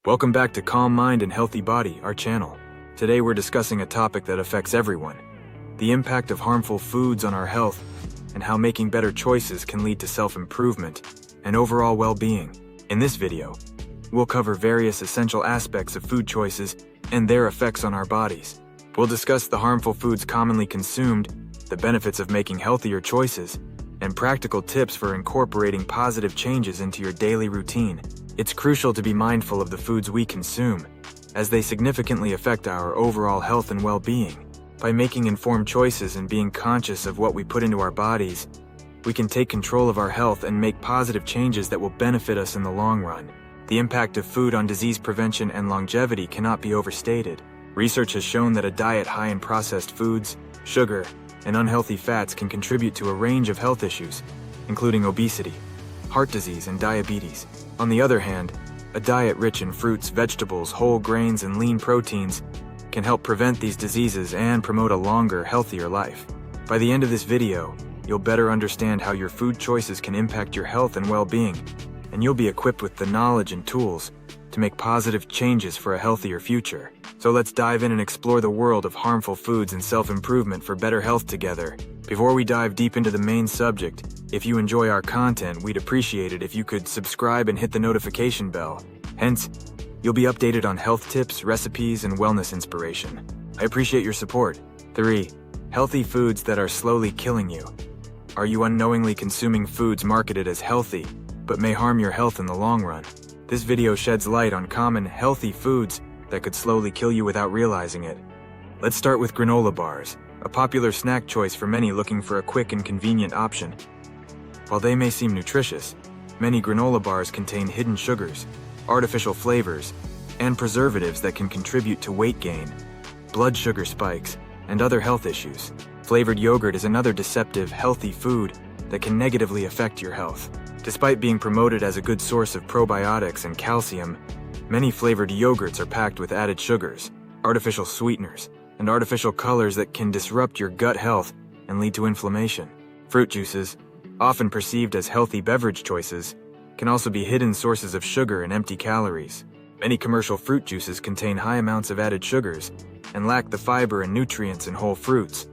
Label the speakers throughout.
Speaker 1: Welcome back to Calm Mind and Healthy Body, our channel. Today we're discussing a topic that affects everyone: the impact of harmful foods on our health and how making better choices can lead to self-improvement and overall well-being. In this video, we'll cover various essential aspects of food choices and their effects on our bodies. We'll discuss the harmful foods commonly consumed, the benefits of making healthier choices, and practical tips for incorporating positive changes into your daily routine. It's crucial to be mindful of the foods we consume, as they significantly affect our overall health and well-being. By making informed choices and being conscious of what we put into our bodies, we can take control of our health and make positive changes that will benefit us in the long run. The impact of food on disease prevention and longevity cannot be overstated. Research has shown that a diet high in processed foods, sugar, and unhealthy fats can contribute to a range of health issues, including obesity, heart disease, and diabetes. On the other hand, a diet rich in fruits, vegetables, whole grains, and lean proteins can help prevent these diseases and promote a longer, healthier life. By the end of this video, you'll better understand how your food choices can impact your health and well-being, and you'll be equipped with the knowledge and tools to make positive changes for a healthier future. So let's dive in and explore the world of harmful foods and self-improvement for better health together. Before we dive deep into the main subject, if you enjoy our content, we'd appreciate it if you could subscribe and hit the notification bell. Hence, you'll be updated on health tips, recipes, and wellness inspiration. I appreciate your support. 3. Healthy foods that are slowly killing you. Are you unknowingly consuming foods marketed as healthy, but may harm your health in the long run? This video sheds light on common, healthy foods that could slowly kill you without realizing it. Let's start with granola bars, a popular snack choice for many looking for a quick and convenient option. While they may seem nutritious, many granola bars contain hidden sugars, artificial flavors, and preservatives that can contribute to weight gain, blood sugar spikes, and other health issues. Flavored yogurt is another deceptive, healthy food that can negatively affect your health. Despite being promoted as a good source of probiotics and calcium, many flavored yogurts are packed with added sugars, artificial sweeteners, and artificial colors that can disrupt your gut health and lead to inflammation. Fruit juices, often perceived as healthy beverage choices, can also be hidden sources of sugar and empty calories. Many commercial fruit juices contain high amounts of added sugars and lack the fiber and nutrients in whole fruits,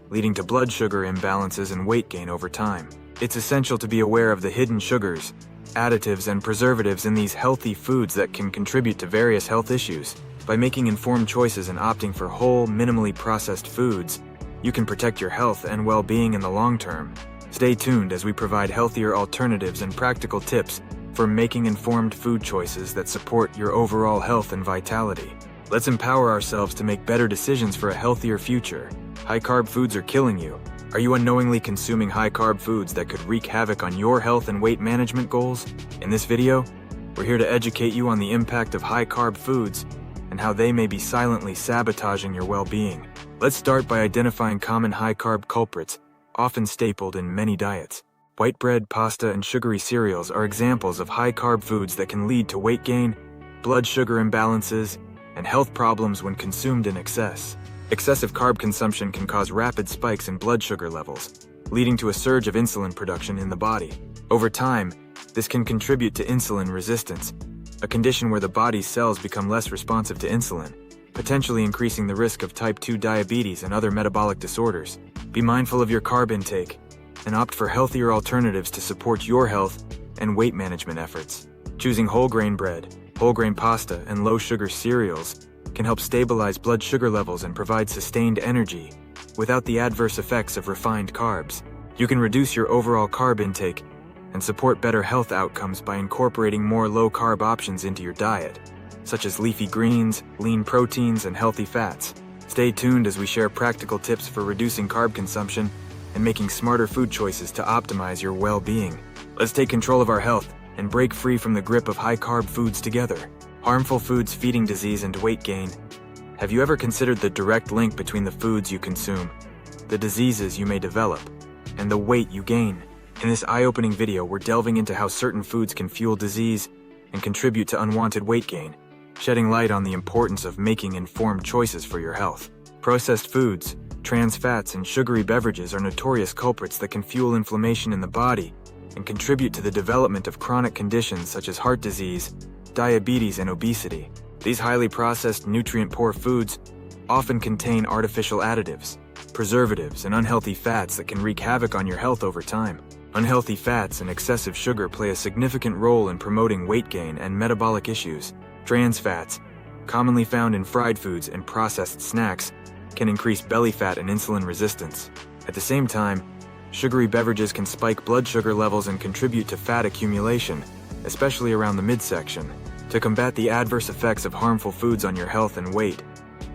Speaker 1: leading to blood sugar imbalances and weight gain over time. It's essential to be aware of the hidden sugars, additives, and preservatives in these healthy foods that can contribute to various health issues. By making informed choices and opting for whole, minimally processed foods, you can protect your health and well-being in the long term. Stay tuned as we provide healthier alternatives and practical tips for making informed food choices that support your overall health and vitality. Let's empower ourselves to make better decisions for a healthier future. High-carb foods are killing you. Are you unknowingly consuming high-carb foods that could wreak havoc on your health and weight management goals? In this video, we're here to educate you on the impact of high-carb foods and how they may be silently sabotaging your well-being. Let's start by identifying common high-carb culprits, often stapled in many diets. White bread, pasta, and sugary cereals are examples of high-carb foods that can lead to weight gain, blood sugar imbalances, and health problems when consumed in excess. Excessive carb consumption can cause rapid spikes in blood sugar levels, leading to a surge of insulin production in the body. Over time, this can contribute to insulin resistance, a condition where the body's cells become less responsive to insulin, potentially increasing the risk of type 2 diabetes and other metabolic disorders. Be mindful of your carb intake and opt for healthier alternatives to support your health and weight management efforts. Choosing whole grain bread, whole grain pasta, and low-sugar cereals can help stabilize blood sugar levels and provide sustained energy without the adverse effects of refined carbs. You can reduce your overall carb intake and support better health outcomes by incorporating more low-carb options into your diet, such as leafy greens, lean proteins, and healthy fats. Stay tuned as we share practical tips for reducing carb consumption and making smarter food choices to optimize your well-being. Let's take control of our health and break free from the grip of high-carb foods together. Harmful foods feeding disease and weight gain. Have you ever considered the direct link between the foods you consume, the diseases you may develop, and the weight you gain? In this eye-opening video, we're delving into how certain foods can fuel disease and contribute to unwanted weight gain, shedding light on the importance of making informed choices for your health. Processed foods, trans fats, and sugary beverages are notorious culprits that can fuel inflammation in the body and contribute to the development of chronic conditions such as heart disease, diabetes, and obesity. These highly processed, nutrient-poor foods often contain artificial additives, preservatives, and unhealthy fats that can wreak havoc on your health over time. Unhealthy fats and excessive sugar play a significant role in promoting weight gain and metabolic issues. Trans fats, commonly found in fried foods and processed snacks, can increase belly fat and insulin resistance. At the same time, sugary beverages can spike blood sugar levels and contribute to fat accumulation, especially around the midsection. To combat the adverse effects of harmful foods on your health and weight,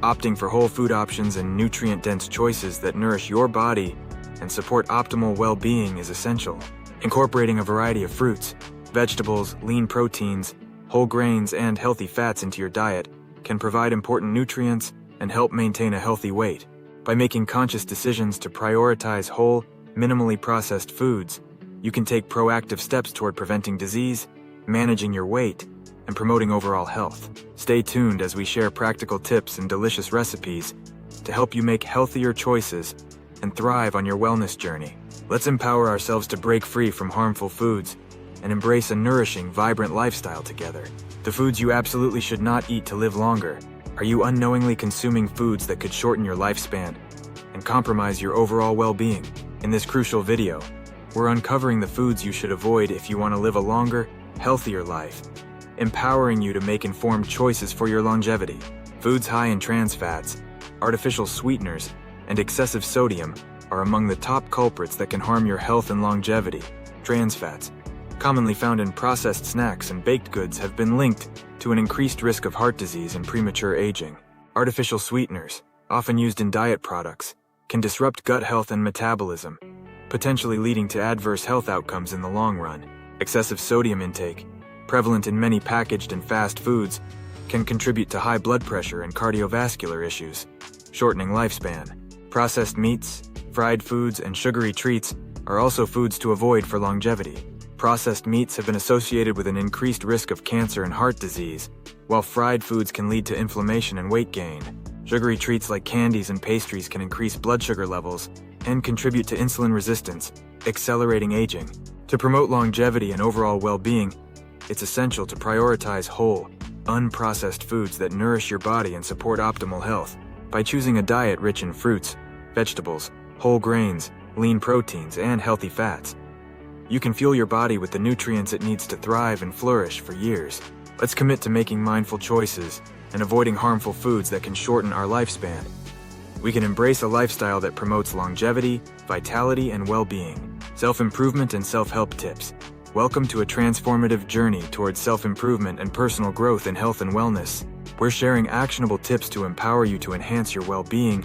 Speaker 1: opting for whole food options and nutrient-dense choices that nourish your body and support optimal well-being is essential. Incorporating a variety of fruits, vegetables, lean proteins, whole grains, and healthy fats into your diet can provide important nutrients and help maintain a healthy weight. By making conscious decisions to prioritize whole, minimally processed foods, you can take proactive steps toward preventing disease, managing your weight, and promoting overall health. Stay tuned as we share practical tips and delicious recipes to help you make healthier choices and thrive on your wellness journey. Let's empower ourselves to break free from harmful foods and embrace a nourishing, vibrant lifestyle together. The foods you absolutely should not eat to live longer. Are you unknowingly consuming foods that could shorten your lifespan and compromise your overall well-being? In this crucial video, we're uncovering the foods you should avoid if you want to live a longer, healthier life, empowering you to make informed choices for your longevity. Foods high in trans fats, artificial sweeteners, and excessive sodium are among the top culprits that can harm your health and longevity. Trans fats, commonly found in processed snacks and baked goods, have been linked to an increased risk of heart disease and premature aging. Artificial sweeteners, often used in diet products, can disrupt gut health and metabolism, potentially leading to adverse health outcomes in the long run. Excessive sodium intake, prevalent in many packaged and fast foods, can contribute to high blood pressure and cardiovascular issues, shortening lifespan. Processed meats, fried foods, and sugary treats are also foods to avoid for longevity. Processed meats have been associated with an increased risk of cancer and heart disease, while fried foods can lead to inflammation and weight gain. Sugary treats like candies and pastries can increase blood sugar levels and contribute to insulin resistance, accelerating aging. To promote longevity and overall well-being, it's essential to prioritize whole, unprocessed foods that nourish your body and support optimal health. By choosing a diet rich in fruits, vegetables, whole grains, lean proteins, and healthy fats, you can fuel your body with the nutrients it needs to thrive and flourish for years. Let's commit to making mindful choices and avoiding harmful foods that can shorten our lifespan. We can embrace a lifestyle that promotes longevity, vitality, and well-being. Self-improvement and self-help tips. Welcome to a transformative journey towards self-improvement and personal growth in health and wellness. We're sharing actionable tips to empower you to enhance your well-being,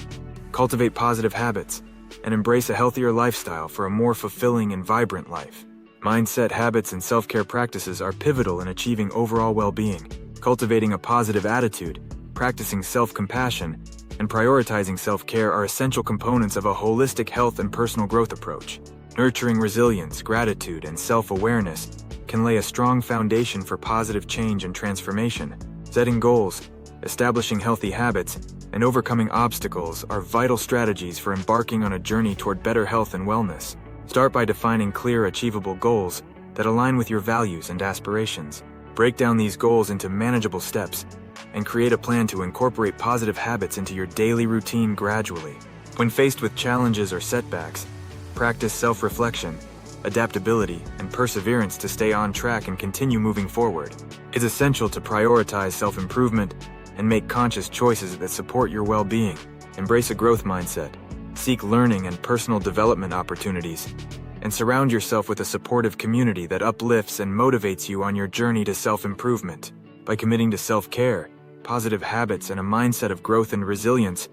Speaker 1: cultivate positive habits, and embrace a healthier lifestyle for a more fulfilling and vibrant life. Mindset, habits, and self-care practices are pivotal in achieving overall well-being. Cultivating a positive attitude, practicing self-compassion, and prioritizing self-care are essential components of a holistic health and personal growth approach. Nurturing resilience, gratitude, and self-awareness can lay a strong foundation for positive change and transformation. Setting goals, establishing healthy habits, and overcoming obstacles are vital strategies for embarking on a journey toward better health and wellness. Start by defining clear, achievable goals that align with your values and aspirations. Break down these goals into manageable steps and create a plan to incorporate positive habits into your daily routine gradually. When faced with challenges or setbacks, practice self-reflection, adaptability, and perseverance to stay on track and continue moving forward. It's essential to prioritize self-improvement and make conscious choices that support your well-being. Embrace a growth mindset, seek learning and personal development opportunities, and surround yourself with a supportive community that uplifts and motivates you on your journey to self-improvement. By committing to self-care, positive habits, and a mindset of growth and resilience,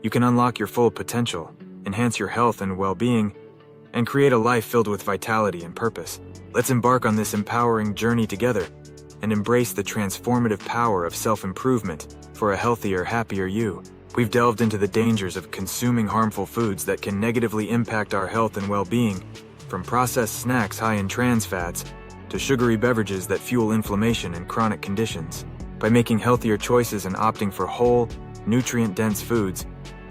Speaker 1: you can unlock your full potential, enhance your health and well-being, and create a life filled with vitality and purpose. Let's embark on this empowering journey together and embrace the transformative power of self-improvement for a healthier, happier you. We've delved into the dangers of consuming harmful foods that can negatively impact our health and well-being, from processed snacks high in trans fats to sugary beverages that fuel inflammation and chronic conditions. By making healthier choices and opting for whole, nutrient-dense foods,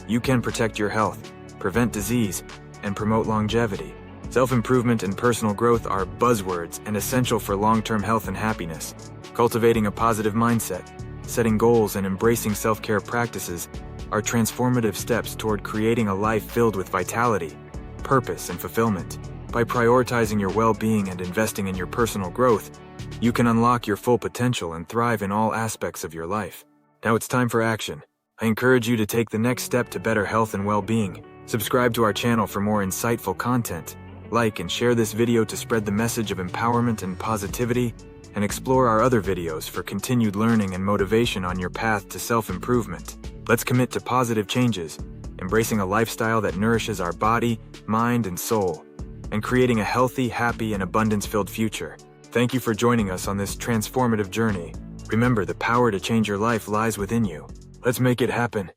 Speaker 1: you can protect your health, prevent disease, and promote longevity. Self-improvement and personal growth are buzzwords and essential for long-term health and happiness. Cultivating a positive mindset, setting goals, and embracing self-care practices are transformative steps toward creating a life filled with vitality, purpose, and fulfillment. By prioritizing your well-being and investing in your personal growth, you can unlock your full potential and thrive in all aspects of your life. Now it's time for action. I encourage you to take the next step to better health and well-being. Subscribe to our channel for more insightful content. Like and share this video to spread the message of empowerment and positivity, and explore our other videos for continued learning and motivation on your path to self-improvement. Let's commit to positive changes, embracing a lifestyle that nourishes our body, mind, and soul, and creating a healthy, happy, and abundance-filled future. Thank you for joining us on this transformative journey. Remember, the power to change your life lies within you. Let's make it happen.